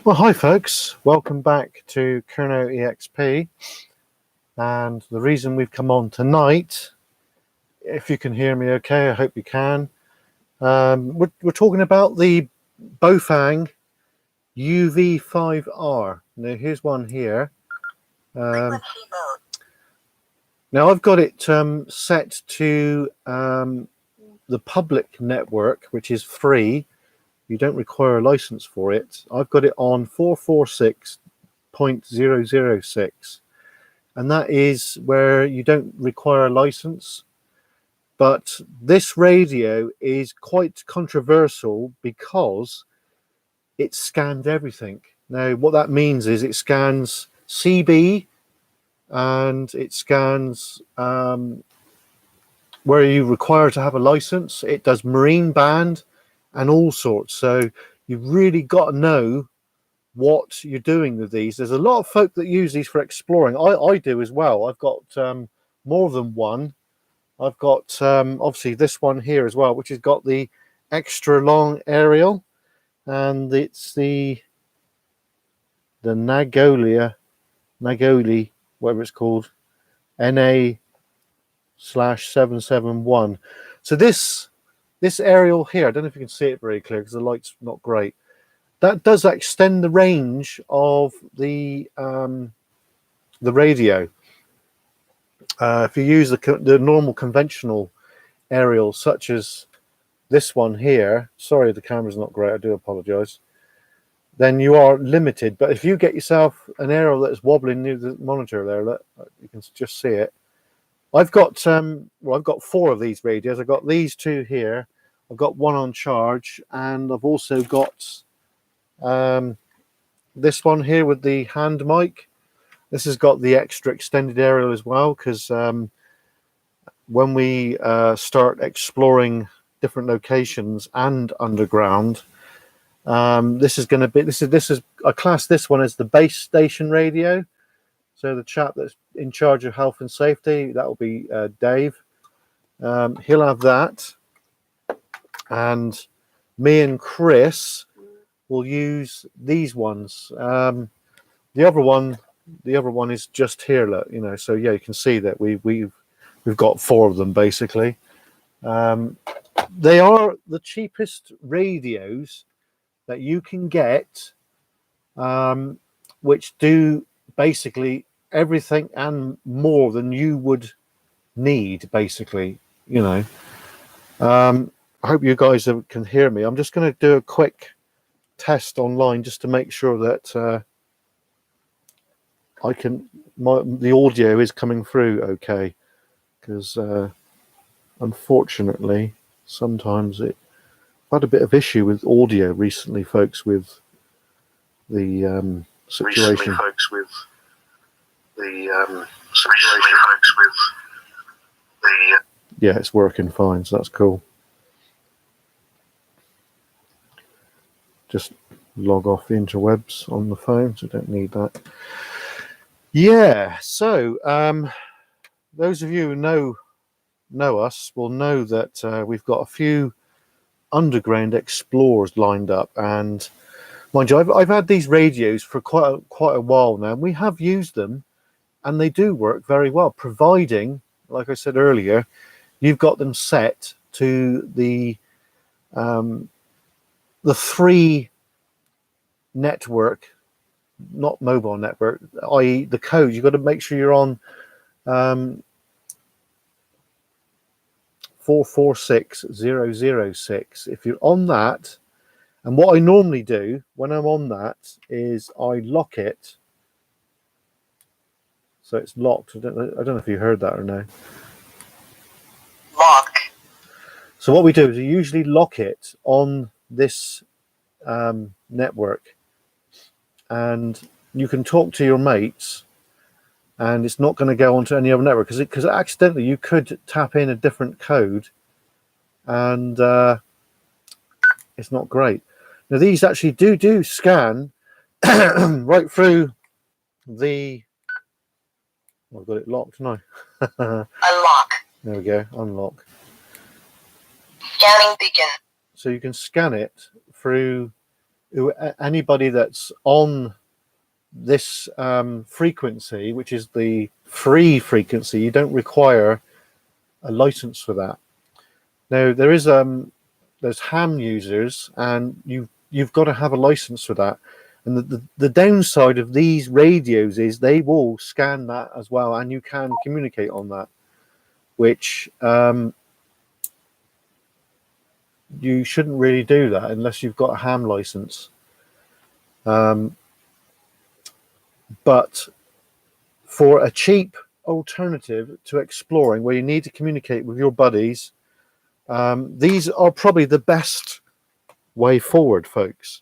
Well, hi folks, welcome back to Kerno EXP. And the reason we've come on tonight, if you can hear me okay, I hope you can. We're talking about the baofeng UV5R. Now here's one here. Now I've got it set to the public network, which is free. You don't require a license for it. I've got it on 446.006. And that is where you don't require a license. But this radio is quite controversial because it scans everything. Now, what that means is it scans CB and it scans where you require to have a license. It does marine band and all sorts. So you've really got to know what you're doing with these. There's a lot of folk that use these for exploring. I do as well. I've got more than one. I've got obviously this one here as well, which has got the extra long aerial, and it's the Nagoli, whatever it's called, NA/771. So this aerial here, I don't know if you can see it very clear because the light's not great. That does extend the range of the radio. If you use the normal conventional aerials, such as this one here, sorry the camera's not great, I do apologize, then you are limited. But if you get yourself an aerial that is wobbling near the monitor there, look, you can just see it. I've got I've got four of these radios. I've got these two here, I've got one on charge, and I've also got this one here with the hand mic. This has got the extra extended aerial as well, because when we start exploring different locations and underground, this is going to be this is I class this one as the base station radio. So the chap that's in charge of health and safety, that will be Dave. He'll have that, and me and Chris will use these ones. The other one is just here, look, so yeah, you can see that we've got four of them basically. They are the cheapest radios that you can get, which do basically everything and more than you would need, basically. I hope you guys can hear me. I'm just going to do a quick test online just to make sure that the audio is coming through okay, because unfortunately sometimes I've had a bit of issue with audio recently, folks, with the situation. Yeah, it's working fine, so that's cool. Just log off the interwebs on the phone, so don't need that. Yeah, so those of you who know us will know that we've got a few underground explorers lined up, and mind you, I've had these radios for quite a while now, and we have used them, and they do work very well, providing, like I said earlier, you've got them set to the free network, not mobile network, i.e. the code. You've got to make sure you're on 446006. If you're on that, and what I normally do when I'm on that is I lock it, so it's locked. I don't know if you heard that or no. Lock. So what we do is we usually lock it on this network, and you can talk to your mates, and it's not going to go onto any other network, because accidentally you could tap in a different code, and it's not great. Now these actually do scan right through the. I've got it locked, no. Unlock. There we go, unlock. Scanning begin. So you can scan it through anybody that's on this frequency, which is the free frequency, you don't require a license for that. Now there's ham users, and you've got to have a license for that. And the downside of these radios is they will scan that as well, and you can communicate on that, which you shouldn't really do that unless you've got a ham license. But for a cheap alternative to exploring, where you need to communicate with your buddies, these are probably the best way forward, folks.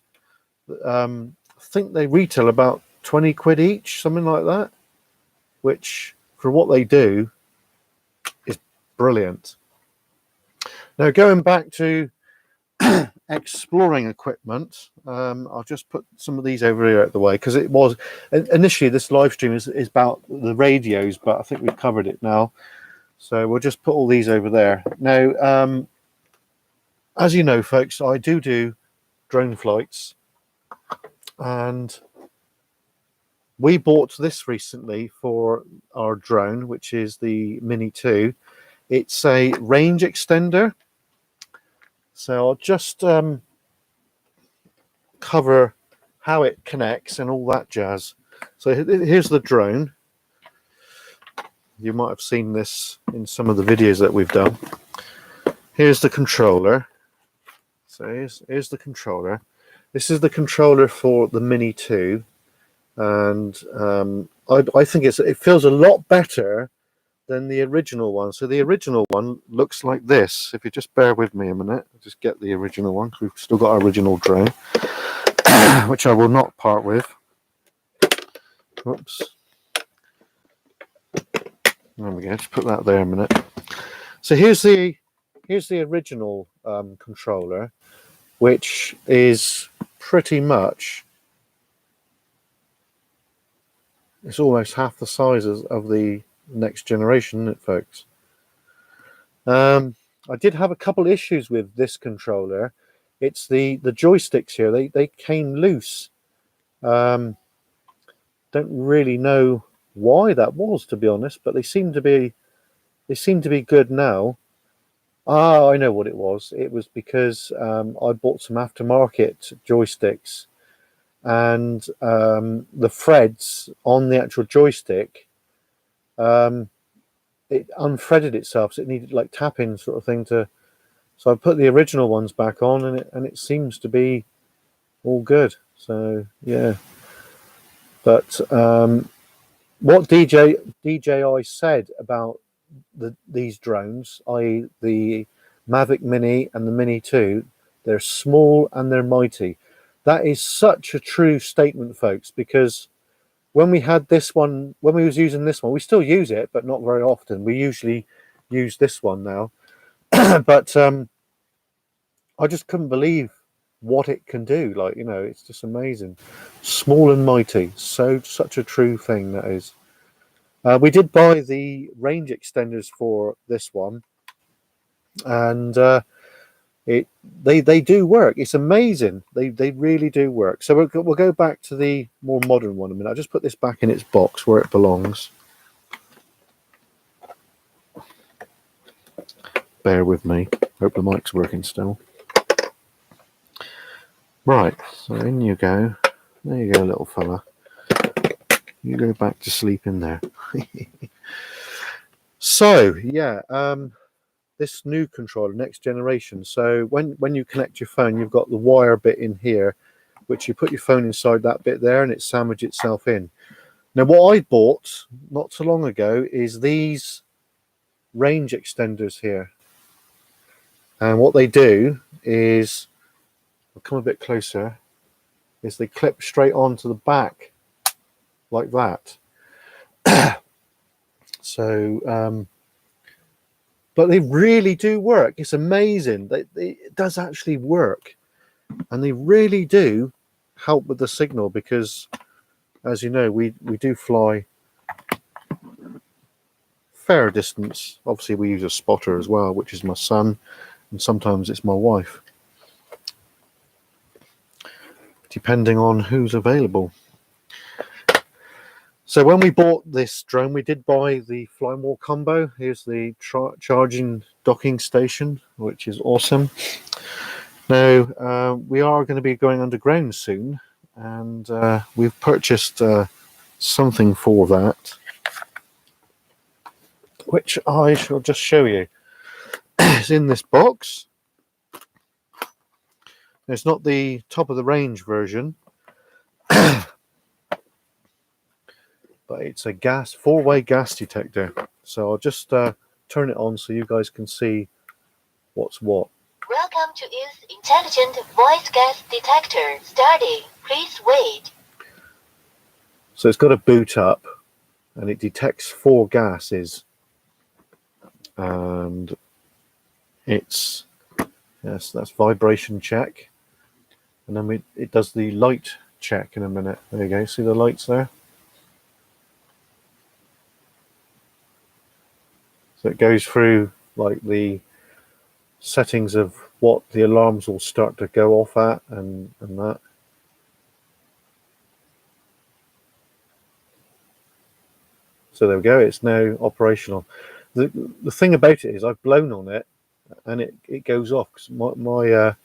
I think they retail about 20 quid each, something like that, which for what they do is brilliant. Now, going back to exploring equipment, I'll just put some of these over here out of the way, because it was initially, this live stream is about the radios, but I think we've covered it now, so we'll just put all these over there. Now, as you know, folks, I do drone flights, and we bought this recently for our drone, which is the Mini 2. It's a range extender. So I'll just cover how it connects and all that jazz. So here's the drone. You might have seen this in some of the videos that we've done. Here's the controller. So here's the controller. This is the controller for the Mini 2, and I think it feels a lot better than the original one. So the original one looks like this. If you just bear with me a minute, I'll just get the original one. We've still got our original drone, which I will not part with. Oops. There we go. Just put that there a minute. So here's the original controller, which is pretty much, it's almost half the size of the next generation, isn't it, folks? I did have a couple issues with this controller. It's the joysticks here. They came loose. Don't really know why that was, to be honest, but they seem to be good now. I know what it was. It was because I bought some aftermarket joysticks, and the threads on the actual joystick, it unthreaded itself, so it needed like tapping sort of thing to. So I put the original ones back on, and it seems to be all good. So yeah, but what DJI said about these drones, i.e. the Mavic Mini and the Mini 2, they're small and they're mighty. That is such a true statement, folks, because when we had this one, when we was using this one, we still use it, but not very often. We usually use this one now. But I just couldn't believe what it can do. Like, you know, it's just amazing. Small and mighty. Such a true thing, that is. We did buy the range extenders for this one, and they do work. It's amazing. They really do work. So we'll go back to the more modern one a minute. I'll just put this back in its box where it belongs. Bear with me. Hope the mic's working still. Right, so in you go. There you go, little fella. You go back to sleep in there. So yeah, this new controller, next generation. So when you connect your phone, you've got the wire bit in here, which you put your phone inside that bit there, and it sandwiches itself in. Now, what I bought not so long ago is these range extenders here, and what they do is, I'll come a bit closer, is they clip straight onto the back like that. So but they really do work. It's amazing. It does actually work, and they really do help with the signal, because as you know, we do fly fair distance. Obviously we use a spotter as well, which is my son, and sometimes it's my wife. depending on who's available. So when we bought this drone, we did buy the Fly More combo. Here's the charging docking station, which is awesome. Now, we are going to be going underground soon, and we've purchased something for that, which I shall just show you. It's in this box. It's not the top of the range version, but it's a four-way gas detector. So I'll just turn it on so you guys can see what's what. Welcome to use intelligent voice gas detector. Starting. Please wait. So it's got a boot up, and it detects 4 gases, and it's that's vibration check, and then it does the light check in a minute. There you go. See the lights there. So it goes through like the settings of what the alarms will start to go off at and that. So there we go, it's now operational. The thing about it is I've blown on it and it goes off because my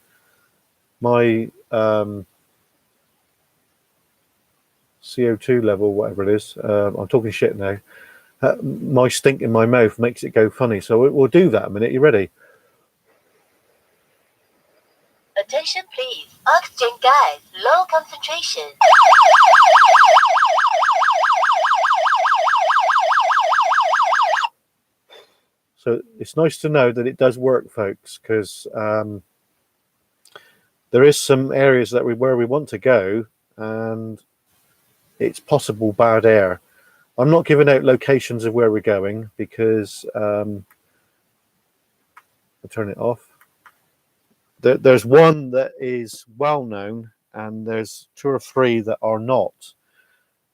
CO2 level, whatever it is, I'm talking shit now, my stink in my mouth makes it go funny. So we'll do that a minute. You ready? Attention please. Oxygen gas. Low concentration. So it's nice to know that it does work, folks, because there is some areas that where we want to go, and it's possible bad air. I'm not giving out locations of where we're going because I'll turn it off. There's one that is well known, and there's 2 or 3 that are not,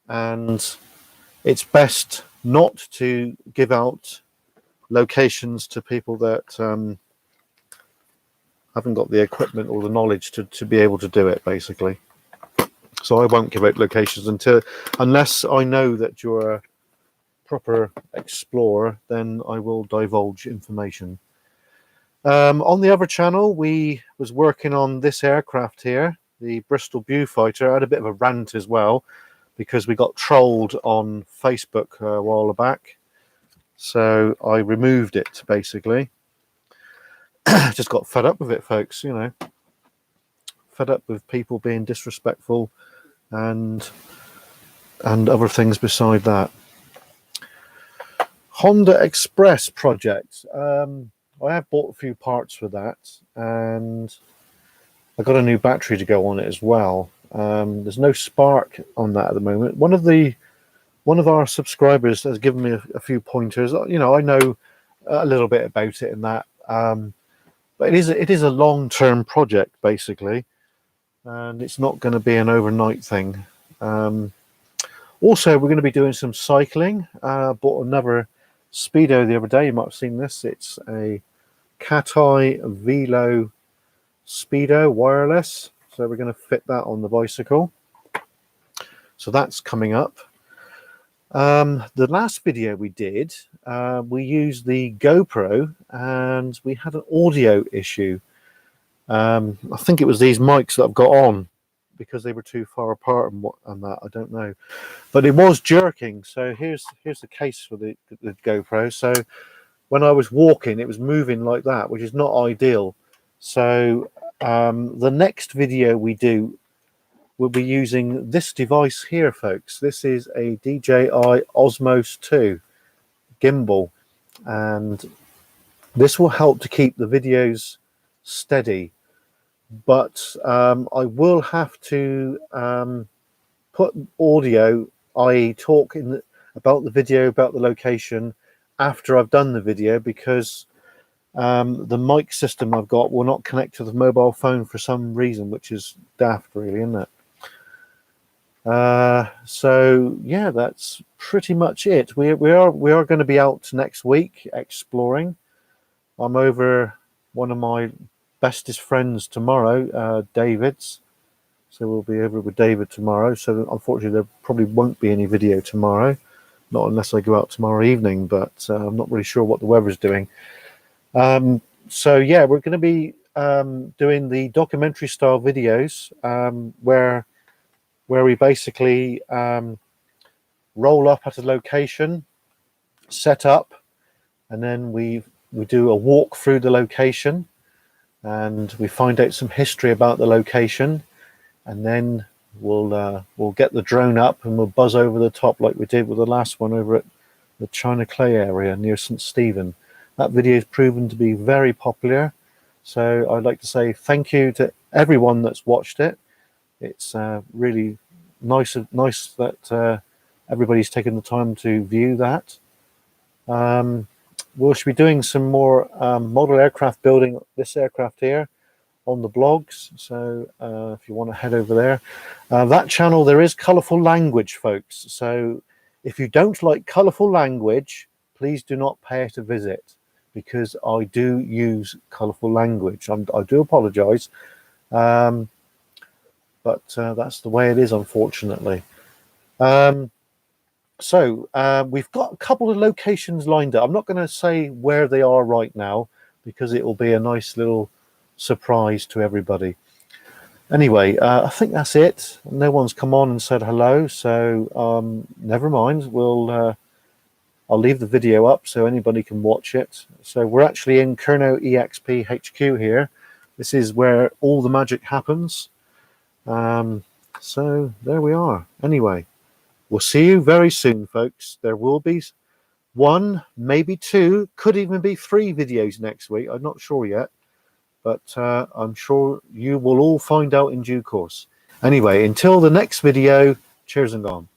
and it's best not to give out locations to people that haven't got the equipment or the knowledge to be able to do it, basically. So I won't give out locations unless I know that you're a proper explorer, then I will divulge information. On the other channel, we was working on this aircraft here, the Bristol Beaufighter. I had a bit of a rant as well because we got trolled on Facebook a while back. So I removed it, basically. Just got fed up with it, folks, you know. Fed up with people being disrespectful and other things beside that. Honda Express project. I have bought a few parts for that, and I got a new battery to go on it as well. There's no spark on that at the moment. One of our subscribers has given me a few pointers. You know, I know a little bit about it and that, but it is a long-term project basically, and it's not going to be an overnight thing. Also, we're going to be doing some cycling. Bought another Speedo the other day. You might have seen this. It's a Cat-Eye Velo Speedo wireless. So we're going to fit that on the bicycle. So that's coming up. The last video we did, we used the GoPro and we had an audio issue. I think it was these mics that I've got on because they were too far apart and that, I don't know. But it was jerking. So here's the case for the GoPro. So when I was walking, it was moving like that, which is not ideal. So the next video we do, we'll be using this device here, folks. This is a DJI Osmos 2 gimbal, and this will help to keep the videos steady. But I will have to put audio, i.e. talk about the video, about the location, after I've done the video, because the mic system I've got will not connect to the mobile phone for some reason, which is daft, really, isn't it? So yeah, that's pretty much it. We are going to be out next week exploring. I'm over one of my bestest friends tomorrow, David's, So we'll be over with David tomorrow. So unfortunately, there probably won't be any video tomorrow, not unless I go out tomorrow evening. But I'm not really sure what the weather's doing. So yeah, we're going to be doing the documentary style videos where we basically roll up at a location, set up, and then we do a walk through the location, and we find out some history about the location, and then we'll get the drone up and we'll buzz over the top like we did with the last one over at the China Clay area near St. Stephen. That video has proven to be very popular, so I'd like to say thank you to everyone that's watched it. It's really nice that everybody's taken the time to view that. We'll be doing some more model aircraft building, this aircraft here, on the blogs, so if you want to head over there. That channel, there is colourful language, folks, so if you don't like colourful language, please do not pay it a visit, because I do use colourful language. I do apologise, but that's the way it is, unfortunately. So we've got a couple of locations lined up. I'm not going to say where they are right now, because it will be a nice little surprise to everybody. Anyway, I think that's it. No one's come on and said hello, so never mind. I'll leave the video up so anybody can watch it. So we're actually in Kerno EXP HQ here. This is where all the magic happens. So there we are. Anyway, we'll see you very soon, folks. There will be one, maybe two, could even be 3 videos next week. I'm not sure yet, but I'm sure you will all find out in due course. Anyway, until the next video, cheers and gone.